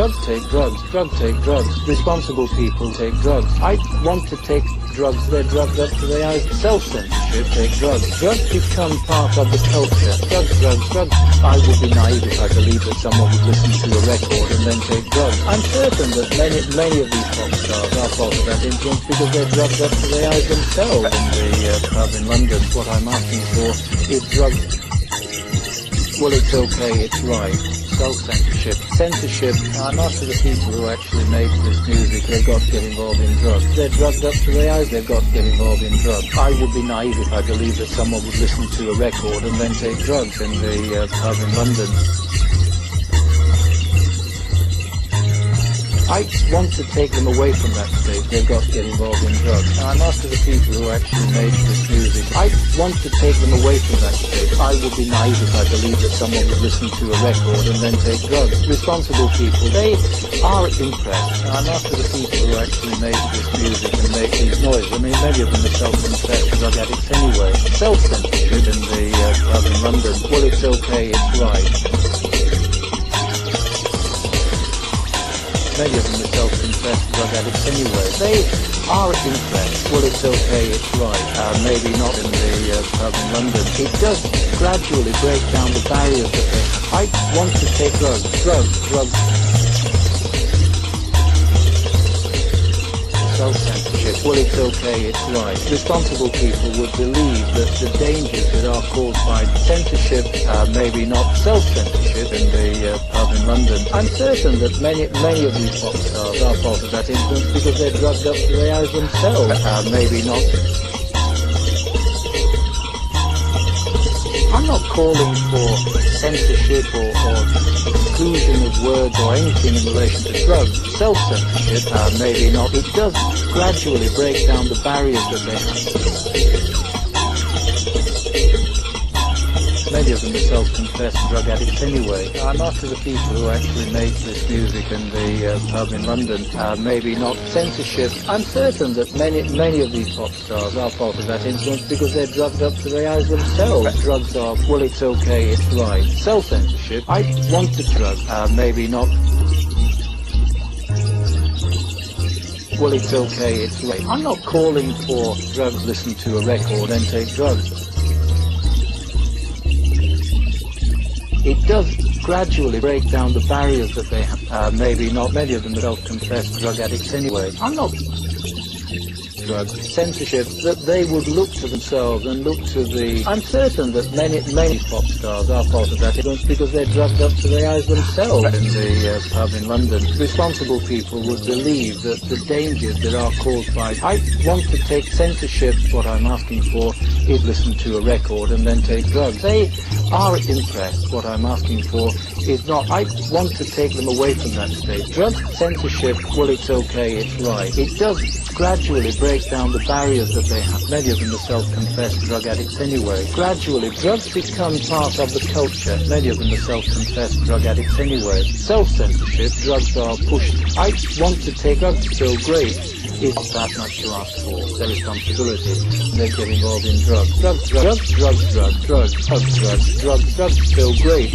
drugs, take drugs, take drugs. Responsible people take drugs. I want to take drugs, they're drugged up to the eyes. Self-censorship, take drugs. Drugs become part of the culture. Drugs. I would be naive if I believed that someone would listen to a record and then take drugs. I'm certain that many of these pop stars are part of that influence because they're drugged up to the eyes themselves. In the pub in London, what I'm asking for is drugs. Well, it's okay, it's right. Self-censorship. Censorship. I'm after the people who actually made this music. They've got to get involved in drugs. They're drugged up to the eyes. They've got to get involved in drugs. I would be naive if I believed that someone would listen to a record and then take drugs in the pub in London. I want to take them away from that state. They've got to get involved in drugs. And I'm after the people who actually made this music. I want to take them away from that state. I would be naive if I believed that someone would listen to a record and then take drugs. Responsible people, they are impressed. And I'm after the people who actually made this music and make these noises. I mean, many of them are self-confessed drug addicts anyway. Self-censorship in the pub in London. Well, it's okay, it's right. Many of them are self-confessed drug addicts anyway. They are impressed. Well, it's okay, it's right. Maybe not in the pub in London. It does gradually break down the barriers that they have. I want to take drugs. Self-censorship. Well, it's okay, it's right. Responsible people would believe that the dangers that are caused by censorship, maybe not self-censorship in the pub in London. I'm certain that many of these pop stars are part of that influence because they're drugged up to their eyes themselves. Maybe not. I'm not calling for censorship or exclusion of words or anything in relation to drugs. Self-censorship, maybe not. It does gradually break down the barriers that they have. Many of them are self-confessed drug addicts anyway. I'm after the people who actually made this music in the pub in London. Maybe not censorship. I'm certain that many of these pop stars are part of that influence because they're drugged up to their eyes themselves. Drugs are, well, it's okay, it's right. Self-censorship. I want to drug. Maybe not. Well, it's okay, it's right. I'm not calling for drugs, listen to a record and take drugs. It does gradually break down the barriers that they have. Maybe not. Many of them are self-confessed drug addicts anyway. I'm not drug censorship, that they would look to themselves and look to the... I'm certain that many pop stars are part of that influence because they're drugged up to their eyes themselves. In the pub in London, responsible people would believe that the dangers that are caused by... I want to take censorship. What I'm asking for is listen to a record and then take drugs. They are impressed. What I'm asking for is not... I want to take them away from that state. Drug censorship, well, it's okay, it's right. It does gradually break down the barriers that they have. Many of them are self-confessed drug addicts anyway. Gradually, drugs become part of the culture. Many of them are self-confessed drug addicts anyway. Self-censorship, drugs are pushed. I want to take drugs, so great. It's not that much to ask for. Their responsibility. They get involved in drugs. Drugs, so great.